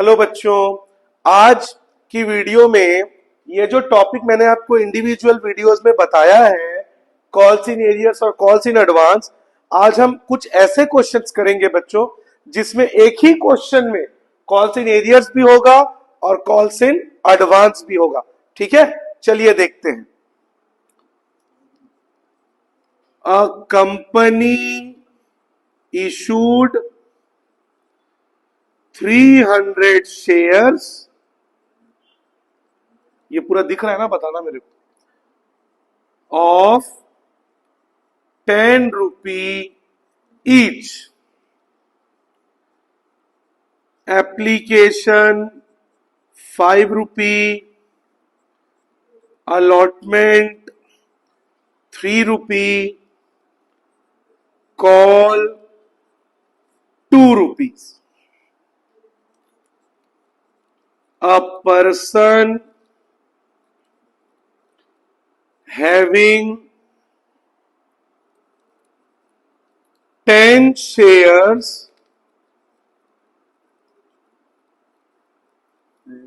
Hello बच्चों, आज की वीडियो में ये जो टॉपिक मैंने आपको इंडिविजुअल वीडियोस में बताया है, कॉल्स इन एरियर्स और कॉल्स इन एडवांस, आज हम कुछ ऐसे क्वेश्चंस करेंगे बच्चों जिसमें एक ही क्वेश्चन में कॉल्स इन एरियर्स भी होगा और कॉल्स इन एडवांस भी होगा। ठीक है, चलिए देखते हैं। अ कंपनी issued 300 शेयर्स, ये पूरा दिख रहा है ना, बताना मेरे को, of 10 rupee each, application 5 rupee, allotment 3 rupee, call 2 rupees. A person having 10 shares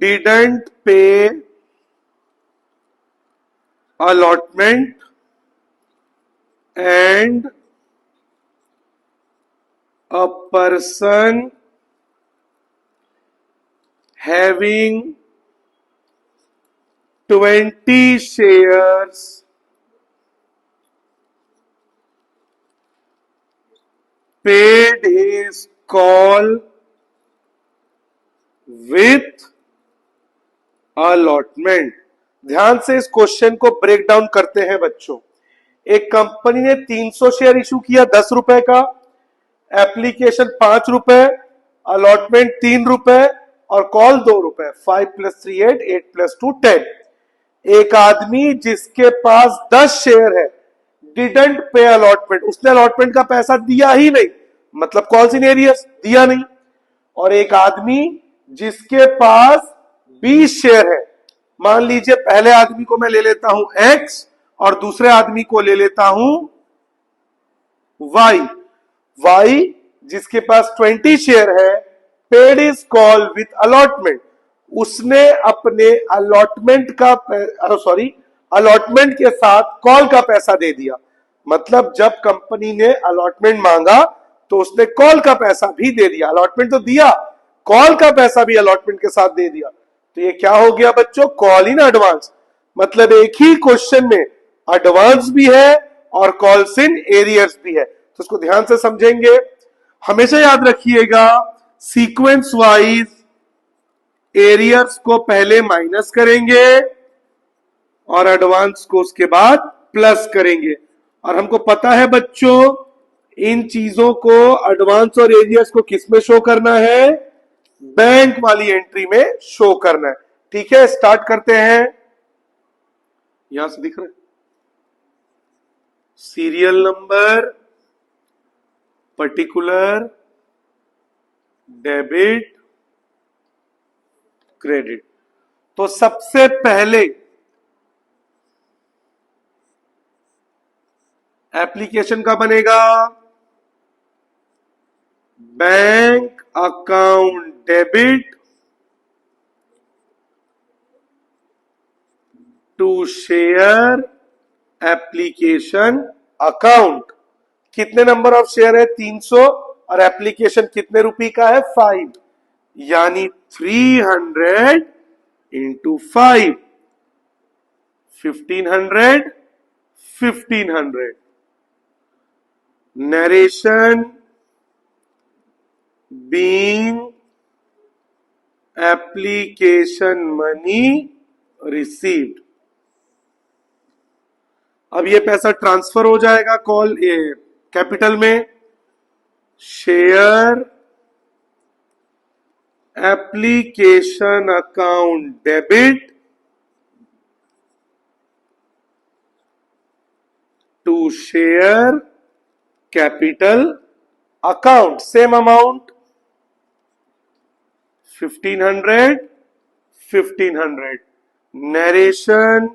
didn't pay allotment and a person having 20 shares paid his call with allotment। ध्यान से इस क्वेश्चन को ब्रेक डाउन करते हैं बच्चों। एक कंपनी ने 300 शेयर इशू किया 10 रुपए का, एप्लीकेशन 5 रुपए, अलॉटमेंट 3 रुपए और कॉल 2 रुपए। 5 + 3 8, 8 + 2 10। एक आदमी जिसके पास 10 शेयर है, डिडंट पे अलॉटमेंट, उसने अलॉटमेंट का पैसा दिया ही नहीं, मतलब कॉल्स इन एरियर्स दिया नहीं। और एक आदमी जिसके पास 20 शेयर है, मान लीजिए पहले आदमी को मैं ले लेता हूं एक्स और दूसरे आदमी को ले लेता हूं वाई। वाई जिसके पास 20 शेयर है, paid is call with allotment, उसने अपने अलॉटमेंट का अलॉटमेंट के साथ कॉल का पैसा दे दिया। मतलब जब कंपनी ने अलॉटमेंट मांगा तो उसने कॉल का पैसा भी दे दिया। अलॉटमेंट तो दिया, कॉल का पैसा भी अलॉटमेंट के साथ दे दिया। तो ये क्या हो गया बच्चों? Call in advance. मतलब एक ही क्वेश्चन में एडवांस भी है और कॉल्स इन एरियर्स भी है। तो उसको ध्यान से समझेंगे। हमेशा याद रखिएगा, सीक्वेंस वाइज एरियर्स को पहले माइनस करेंगे और एडवांस को उसके बाद प्लस करेंगे। और हमको पता है बच्चों, इन चीजों को, एडवांस और एरियर्स को किस में शो करना है? बैंक वाली एंट्री में शो करना है। ठीक है, स्टार्ट करते हैं। यहां से दिख रहा है serial number, particular, debit, credit. तो सबसे पहले एप्लीकेशन का बनेगा bank account debit to share application account. कितने नंबर ऑफ शेयर है? 300 और एप्लीकेशन कितने रुपए का है? 5, यानी 300 into 5, 1500, 1500। Narration being application money received. अब ये पैसा ट्रांसफर हो जाएगा कॉल कैपिटल में। Share application account debit to share capital account, same amount 1500, 1500। Narration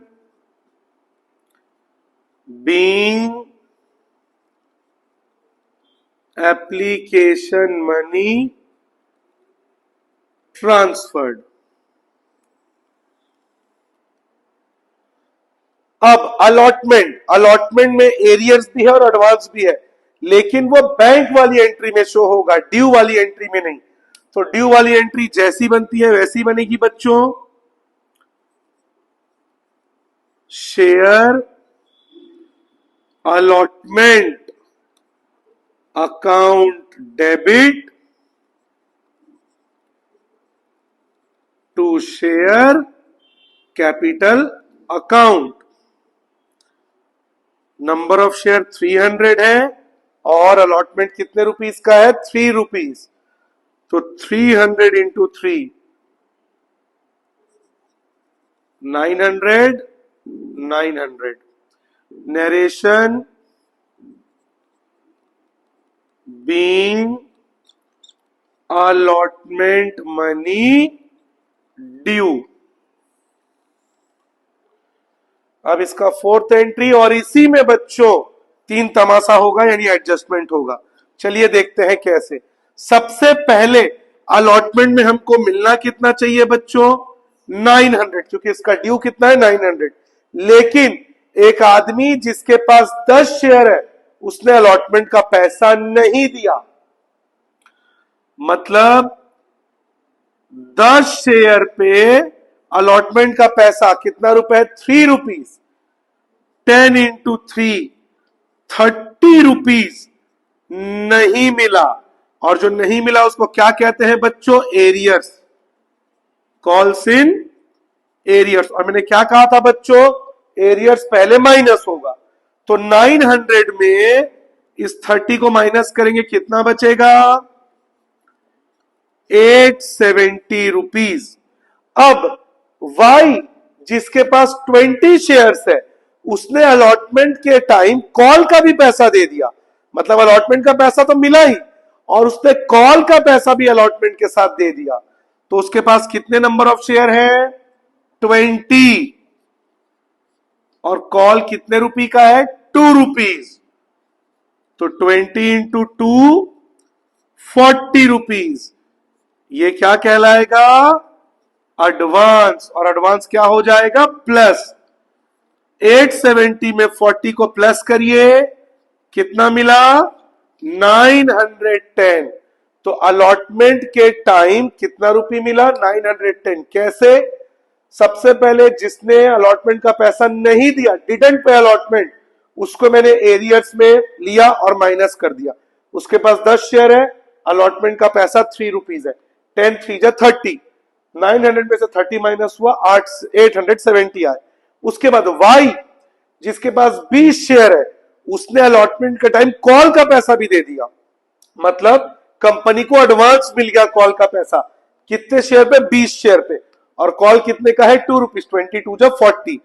being application money transferred. अब अलॉटमेंट, अलॉटमेंट में एरियर्स भी है और एडवांस भी है, लेकिन वो बैंक वाली एंट्री में शो होगा, ड्यू वाली एंट्री में नहीं। तो ड्यू वाली एंट्री जैसी बनती है वैसी बनेगी बच्चों। Share allotment account debit to share capital account. Number of share 300 है और अलॉटमेंट कितने रुपीस का है? 3 रुपीस। तो 300 into 3 900 900। Narration being allotment money due. अब इसका फोर्थ एंट्री, और इसी में बच्चों 3 तमाशा होगा यानी एडजस्टमेंट होगा। चलिए देखते हैं कैसे। सबसे पहले अलॉटमेंट में हमको मिलना कितना चाहिए बच्चों? 900, क्योंकि इसका ड्यू कितना है? 900। लेकिन एक आदमी जिसके पास 10 शेयर है उसने अलॉटमेंट का पैसा नहीं दिया, मतलब 10 शेयर पे अलॉटमेंट का पैसा कितना रुपए? 3 रुपीस। 10 इंटू 3 30 रुपीस नहीं मिला, और जो नहीं मिला उसको क्या कहते हैं बच्चों? एरियर्स। Calls in arrears. और मैंने क्या कहा था बच्चों? एरियर्स पहले माइनस होगा। तो 900 में इस 30 को माइनस करेंगे, कितना बचेगा? 870 रुपीस। अब वाई जिसके पास 20 शेयर्स है उसने अलॉटमेंट के टाइम कॉल का भी पैसा दे दिया, मतलब अलॉटमेंट का पैसा तो मिला ही और उसने कॉल का पैसा भी अलॉटमेंट के साथ दे दिया। तो उसके पास कितने नंबर ऑफ शेयर है? 20। और कॉल कितने रुपए का है? 2 रुपीस। तो 20 इंटू 2 40 रुपीस। ये क्या कहलाएगा? एडवांस। और एडवांस क्या हो जाएगा? प्लस। 870 में 40 को प्लस करिए, कितना मिला? 910। तो अलॉटमेंट के टाइम कितना रुपए मिला? 910। कैसे? सबसे पहले जिसने अलॉटमेंट का पैसा नहीं दिया, डिडंट पे अलॉटमेंट, उसको मैंने एरियर्स में लिया और माइनस कर दिया। उसके पास 10 शेयर है, अलॉटमेंट का पैसा 3 रुपीस है। 10 3 जा 30। 900 में से 30 माइनस हुआ 870 आए। उसके बाद वाई जिसके पास 20 शेयर है उसने अलॉटमेंट के टाइम कॉल का पैसा भी दे दिया, मतलब कंपनी को एडवांस मिल गया कॉल का पैसा। कितने शेयर पे? 20 शेयर पे। और कॉल कितने का है? 2 रुपीस। 22 जब 40।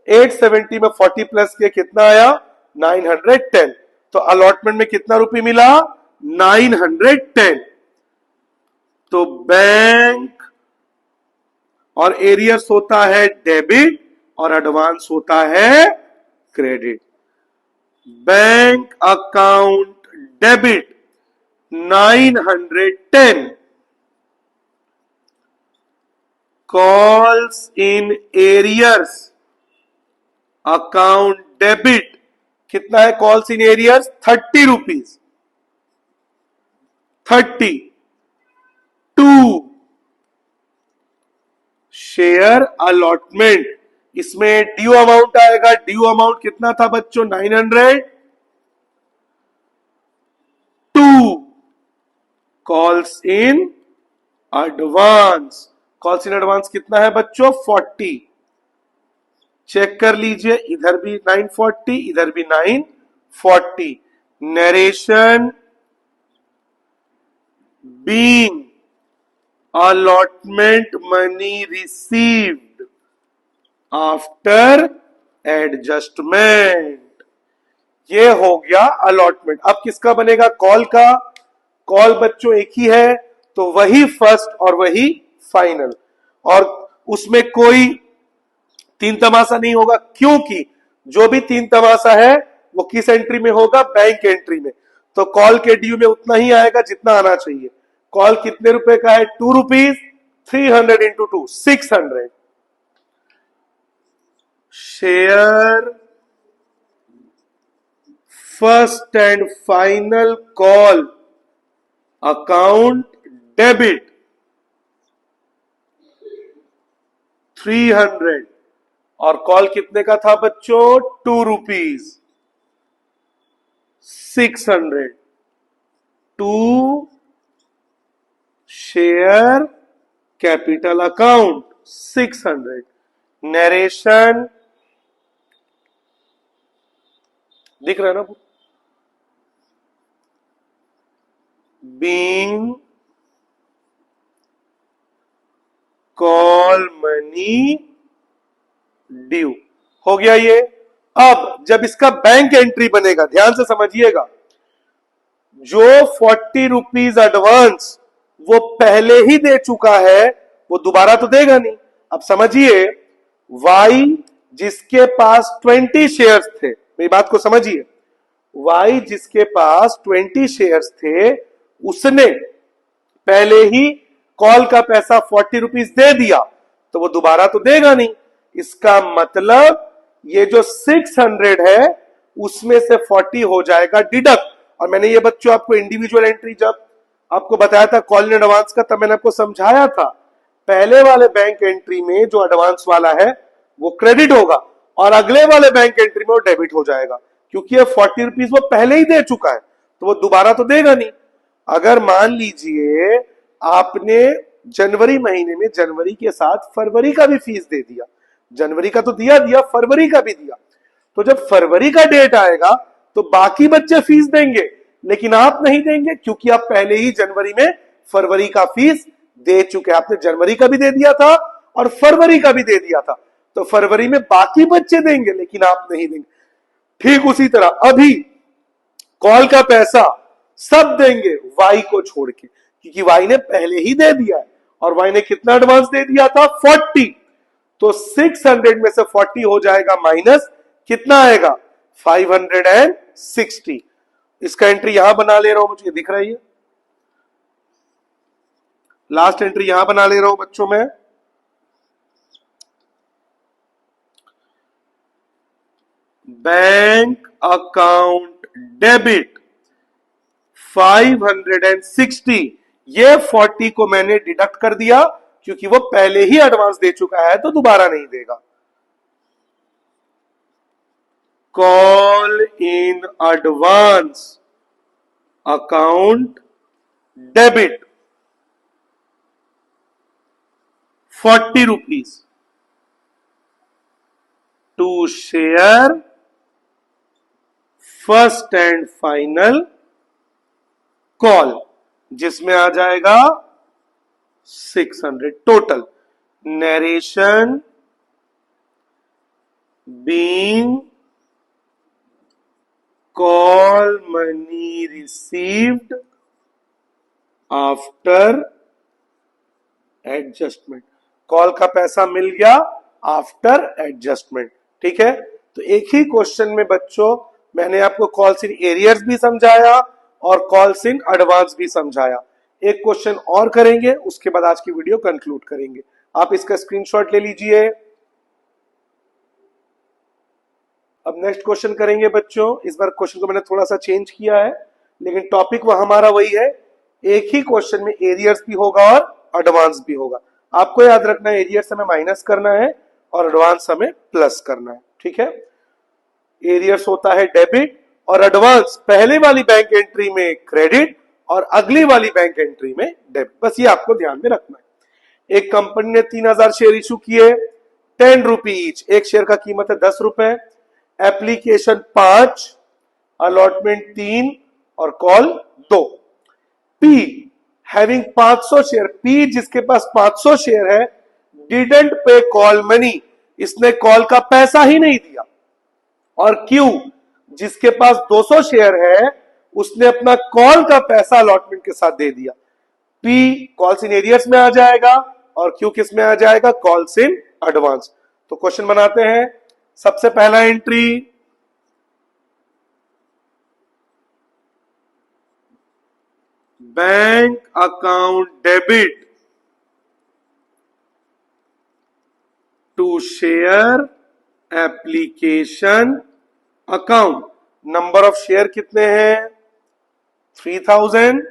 870 में 40 प्लस किया, कितना आया? 910। तो अलॉटमेंट में कितना रुपए मिला? 910। तो बैंक और एरियर्स होता है डेबिट और एडवांस होता है credit. Bank account debit 910, calls in arrears account debit कितना है? Calls in arrears 30 rupees. 32 share allotment, इसमें ड्यू अमाउंट आएगा। ड्यू अमाउंट कितना था बच्चों? 900। 2 calls in advance. Calls in advance कितना है बच्चों? 40। चेक कर लीजिए, इधर भी 940, इधर भी 940। Narration being allotment money received after adjustment. ये हो गया अलॉटमेंट। अब किसका बनेगा? कॉल का। कॉल बच्चों एक ही है, तो वही फर्स्ट और वही फाइनल, और उसमें कोई 3 तमाशा नहीं होगा, क्योंकि जो भी 3 तमाशा है वो किस एंट्री में होगा? बैंक एंट्री में। तो कॉल के ड्यू में उतना ही आएगा जितना आना चाहिए। कॉल कितने रुपए का है? 2 rupees. 300 into 2 600 share first and final call account debit 300 और कॉल कितने का था बच्चों 2 rupees 600 to share capital account 600 narration दिख रहा है ना बीइंग कॉल मनी ड्यू हो गया ये। अब जब इसका बैंक एंट्री बनेगा ध्यान से समझिएगा जो 40 रुपीज एडवांस वो पहले ही दे चुका है वो दोबारा तो देगा नहीं। अब समझिए वाई जिसके पास 20 शेयर्स थे मेरी बात को समझिए वाई जिसके पास 20 शेयर्स थे उसने पहले ही कॉल का पैसा 40 रुपीज दे दिया तो वो दोबारा तो देगा नहीं। इसका मतलब ये जो 600 है उसमें से 40 हो जाएगा डिडक्ट। और मैंने ये बच्चों आपको इंडिविजुअल एंट्री जब आपको बताया था कॉल इन एडवांस का तब मैंने आपको समझाया था पहले वाले बैंक एंट्री में जो एडवांस वाला है वो क्रेडिट होगा और अगले वाले बैंक एंट्री में वो डेबिट हो जाएगा क्योंकि ये 40 रुपीज वो पहले ही दे चुका है तो वो दोबारा तो देगा नहीं। अगर मान लीजिए आपने जनवरी महीने में जनवरी के साथ फरवरी का भी फीस दे दिया जनवरी का तो दिया फरवरी का भी दिया तो जब फरवरी का डेट आएगा तो बाकी बच्चे फीस देंगे लेकिन आप नहीं देंगे क्योंकि आप पहले ही जनवरी में फरवरी का फीस दे चुके आपने जनवरी का भी दे दिया था और फरवरी का भी दे दिया था तो फरवरी में बाकी बच्चे देंगे लेकिन आप नहीं देंगे। ठीक उसी तरह अभी कॉल का पैसा सब देंगे वाई को छोड़ के क्योंकि वाई ने पहले ही दे दिया है और वाई ने कितना एडवांस दे दिया था 40 तो 600 में से 40 हो जाएगा माइनस कितना आएगा 560। इसका एंट्री यहां बना ले रहा हूं मुझे दिख रही है लास्ट एंट्री यहां बना ले रहा हूं बच्चों में बैंक अकाउंट डेबिट 560 ये 40 को मैंने डिडक्ट कर दिया क्योंकि वो पहले ही एडवांस दे चुका है तो दोबारा नहीं देगा। Call in advance account debit 40 rupees to share first and final call जिसमें आ जाएगा 600 total narration being call money received after adjustment call का पैसा मिल गया आफ्टर एडजस्टमेंट। ठीक है तो एक ही क्वेश्चन में बच्चों मैंने आपको कॉल्स इन एरियर्स भी समझाया और कॉल्स इन एडवांस भी समझाया। एक क्वेश्चन और करेंगे उसके बाद आज की वीडियो कंक्लूड करेंगे। आप इसका स्क्रीनशॉट ले लीजिए। अब नेक्स्ट क्वेश्चन करेंगे बच्चों। इस बार क्वेश्चन को मैंने थोड़ा सा चेंज किया है लेकिन टॉपिक वह हमारा वही है। एक ही क्वेश्चन में एरियर्स भी होगा और एडवांस भी होगा। आपको याद रखना है एरियर्स हमें माइनस करना है और एडवांस हमें प्लस करना है। ठीक है एरियर्स होता है डेबिट और एडवांस पहले वाली बैंक एंट्री में क्रेडिट और अगली वाली बैंक एंट्री में डेबिट। बस ये आपको ध्यान में रखना है। एक कंपनी ने 3000 शेयर इशू किए 10 रुपी ईच एक शेयर का कीमत है 10 रुपए एप्लीकेशन 5 अलॉटमेंट 3 और call 2। P having 500 share P जिसके पास 500 शेयर है डिडंट पे कॉल मनी इसने कॉल का पैसा ही नहीं दिया और क्यू जिसके पास 200 शेयर है उसने अपना कॉल का पैसा अलॉटमेंट के साथ दे दिया। पी कॉल्स इन एरियर्स में आ जाएगा और क्यू किस में आ जाएगा कॉल्स इन एडवांस। तो क्वेश्चन बनाते हैं। सबसे पहला entry bank account debit to share application account. Number of share कितने हैं? 3000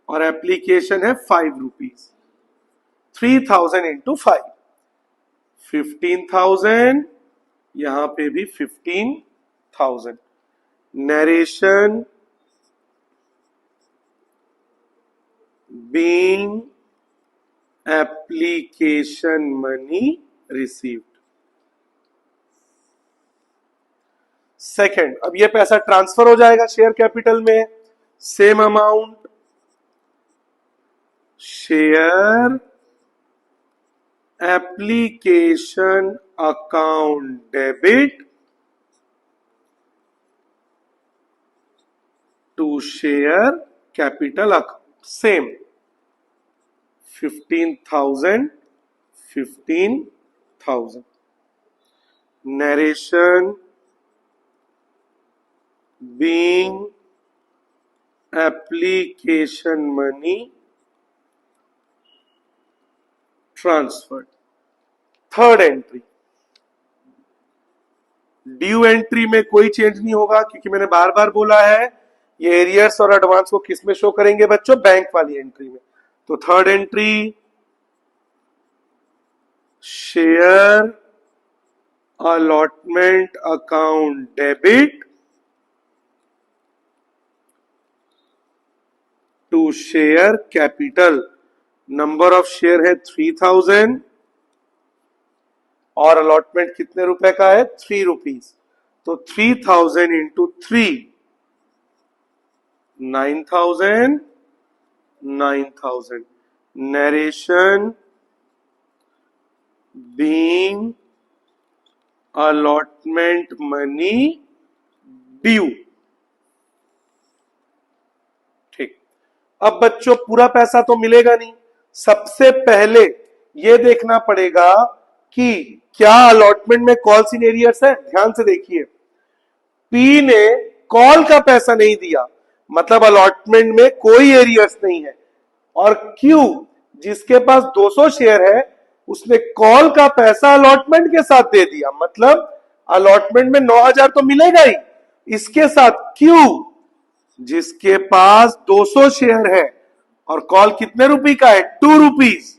और एप्लीकेशन है 5 रुपीज। 3000 इंटू 5, 15,000, यहां पे भी 15,000। Narration being application money received. Second, अब ये पैसा ट्रांसफर हो जाएगा शेयर कैपिटल में। Same amount share application account debit to share capital account. Same 15,000, 15,000। Narration being application money transferred. Third entry, due entry में कोई चेंज नहीं होगा, क्योंकि मैंने बार बार बोला है ये एरियर्स और एडवांस को किस में शो करेंगे बच्चों? बैंक वाली एंट्री में। तो third entry, share allotment account debit to share capital. Number of share है 3000 और अलॉटमेंट कितने रुपए का है? 3 रुपीज। तो 3000 into 3, 9,000, 9,000। Narration being allotment money due. ठीक। अब बच्चों पूरा पैसा तो मिलेगा नहीं, सबसे पहले ये देखना पड़ेगा कि क्या अलॉटमेंट में कॉल्स इन एरियर्स है। ध्यान से देखिए, पी ने कॉल का पैसा नहीं दिया, मतलब अलॉटमेंट में कोई एरियर्स नहीं है। और क्यू जिसके पास 200 शेयर है, उसने कॉल का पैसा अलॉटमेंट के साथ दे दिया, मतलब अलॉटमेंट में 9,000 तो मिलेगा ही। इसके साथ क्यू जिसके पास 200 शेयर है और कॉल कितने रुपए का है? 2 रुपीज,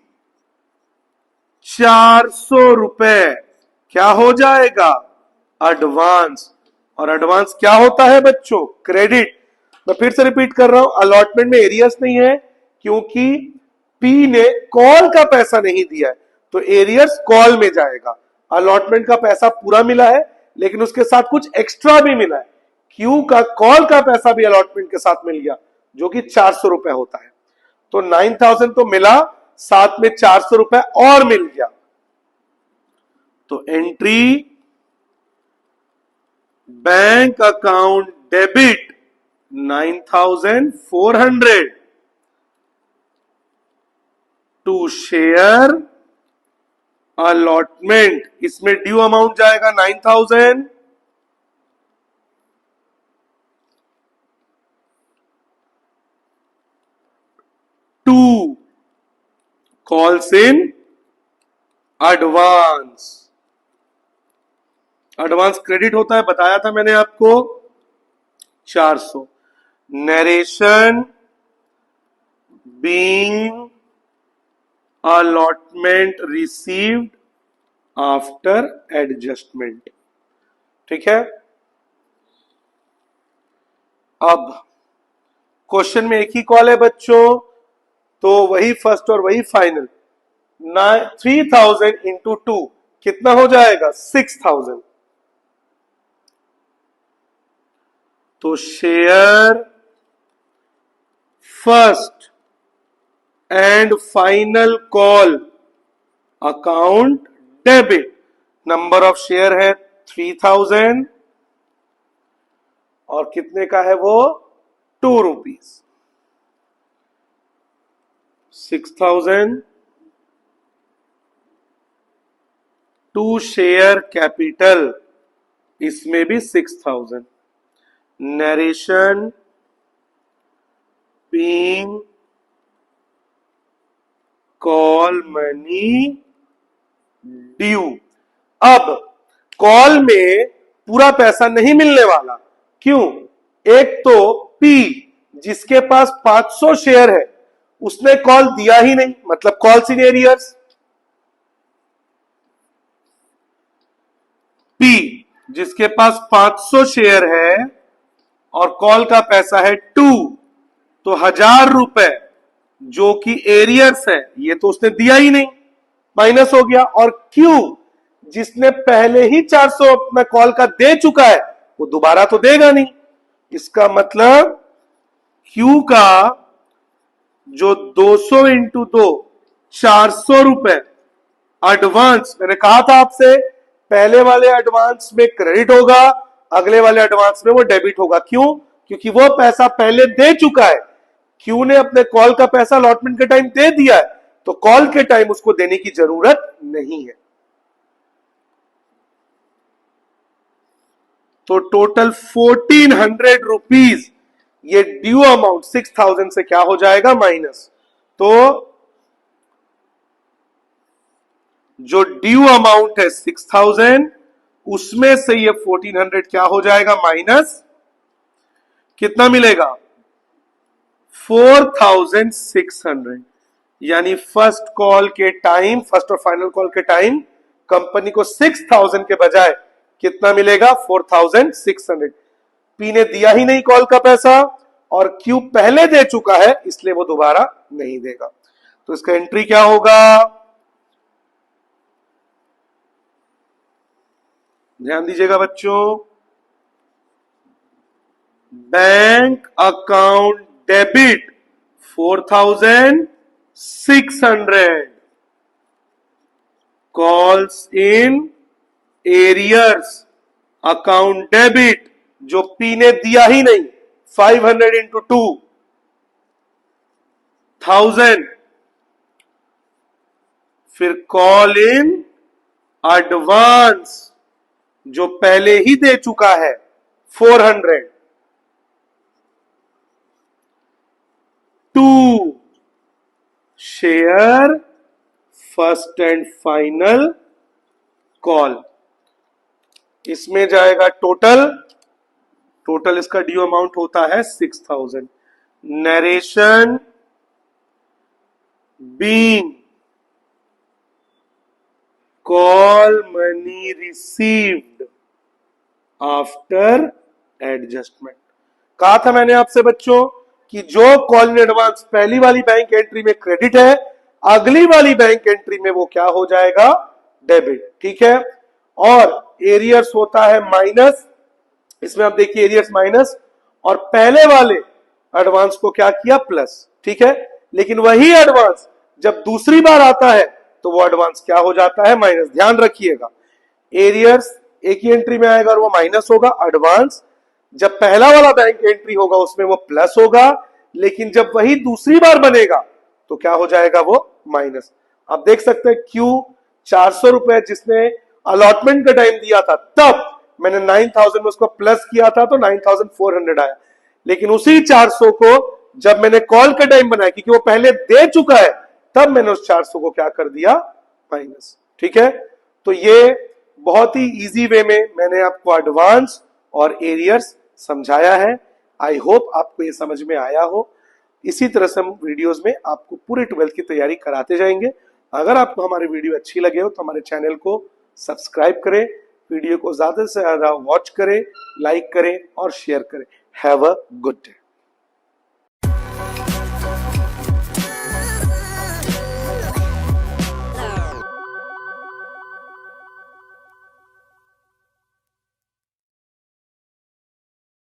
400 रुपए क्या हो जाएगा? एडवांस। और एडवांस क्या होता है बच्चों? क्रेडिट। मैं फिर से रिपीट कर रहा हूं, अलॉटमेंट में एरियर्स नहीं है क्योंकि पी ने कॉल का पैसा नहीं दिया है, तो एरियर्स कॉल में जाएगा। अलॉटमेंट का पैसा पूरा मिला है, लेकिन उसके साथ कुछ एक्स्ट्रा भी मिला है। क्यू का कॉल का पैसा भी अलॉटमेंट के साथ मिल गया, जो कि 400 रुपए होता है। तो 9,000 तो मिला, साथ में 400 रुपए और मिल गया। तो entry bank account debit 9,400 to share allotment. इसमें ड्यू अमाउंट जाएगा 9,000, to calls in advance. Advance credit होता है, बताया था मैंने आपको, 400। Narration being allotment received after adjustment. ठीक है। अब क्वेश्चन में एक ही कॉल है बच्चों, तो वही फर्स्ट और वही फाइनल। 3,000 इंटू 2 कितना हो जाएगा? 6,000। तो share first and final call account debit. Number of share है 3,000 और कितने का है वो? 2 रुपीज। 6,000 टू शेयर कैपिटल, इसमें भी 6,000। Narration being call money due. अब कॉल में पूरा पैसा नहीं मिलने वाला, क्यों? एक तो पी जिसके पास 500 शेयर है उसने कॉल दिया ही नहीं, मतलब कॉल्स इन एरियर्स। पी जिसके पास 500 शेयर है और कॉल का पैसा है 2, तो 1000 रुपए जो कि एरियर्स है ये तो उसने दिया ही नहीं, माइनस हो गया। और क्यू जिसने पहले ही 400 अपना कॉल का दे चुका है वो दोबारा तो देगा नहीं। इसका मतलब क्यू का जो 200 इंटू 2 400 रुपए एडवांस, मैंने कहा था आपसे पहले वाले एडवांस में क्रेडिट होगा, अगले वाले एडवांस में वो डेबिट होगा। क्यों? क्योंकि वो पैसा पहले दे चुका है। क्यू ने अपने कॉल का पैसा अलॉटमेंट के टाइम दे दिया है, तो कॉल के टाइम उसको देने की जरूरत नहीं है। तो टोटल 1400 रुपीज ये ड्यू अमाउंट 6000 से क्या हो जाएगा? माइनस। तो जो ड्यू अमाउंट है 6000 उसमें से ये 1400 क्या हो जाएगा? माइनस। कितना मिलेगा? 4600। यानी फर्स्ट कॉल के टाइम, फर्स्ट और फाइनल कॉल के टाइम कंपनी को 6000 के बजाय कितना मिलेगा? 4600। पी ने दिया ही नहीं कॉल का पैसा और क्यू पहले दे चुका है, इसलिए वो दोबारा नहीं देगा। तो इसका एंट्री क्या होगा? ध्यान दीजिएगा बच्चों, bank account debit 4600, calls in arrears account debit जो पी ने दिया ही नहीं 500 इंटू 2000, फिर कॉल इन एडवांस जो पहले ही दे चुका है 400, 2 share first and final call. इसमें जाएगा टोटल इसका ड्यू अमाउंट होता है 6000। Narration being call money received after adjustment. कहा था मैंने आपसे बच्चों कि जो कॉल इन एडवांस पहली वाली बैंक एंट्री में क्रेडिट है, अगली वाली बैंक एंट्री में वो क्या हो जाएगा? डेबिट। ठीक है। और एरियर्स होता है माइनस, इसमें आप देखिए एरियर्स माइनस, और पहले वाले एडवांस को क्या किया? प्लस। ठीक है। लेकिन वही एडवांस जब दूसरी बार आता है तो वो एडवांस क्या हो जाता है? माइनस। ध्यान रखिएगा, एरियर्स एक ही एंट्री में आएगा और वो माइनस होगा। एडवांस जब पहला वाला बैंक एंट्री होगा उसमें वो प्लस होगा, लेकिन जब वही दूसरी बार बनेगा तो क्या हो जाएगा? वो माइनस। आप देख सकते हैं क्यू 400 रुपए जिसने अलॉटमेंट का टाइम दिया था, तब मैंने 9000 में उसको प्लस किया था तो 9400 आया। लेकिन उसी 400 को जब मैंने कॉल का टाइम बनाया, क्योंकि वो पहले दे चुका है, तब मैंने उस 400 को क्या कर दिया? माइनस। ठीक है। तो ये बहुत ही इजी वे में मैंने आपको एडवांस और एरियर्स समझाया है। आई होप आपको ये समझ में आया हो। इसी तरह से हम वीडियोस में आपको पूरे 12th की तैयारी कराते जाएंगे। अगर आपको हमारी वीडियो अच्छी लगे हो तो हमारे चैनल को सब्सक्राइब करें, वीडियो को ज्यादा से ज्यादा वॉच करें, लाइक करें और शेयर करें। Have a good day.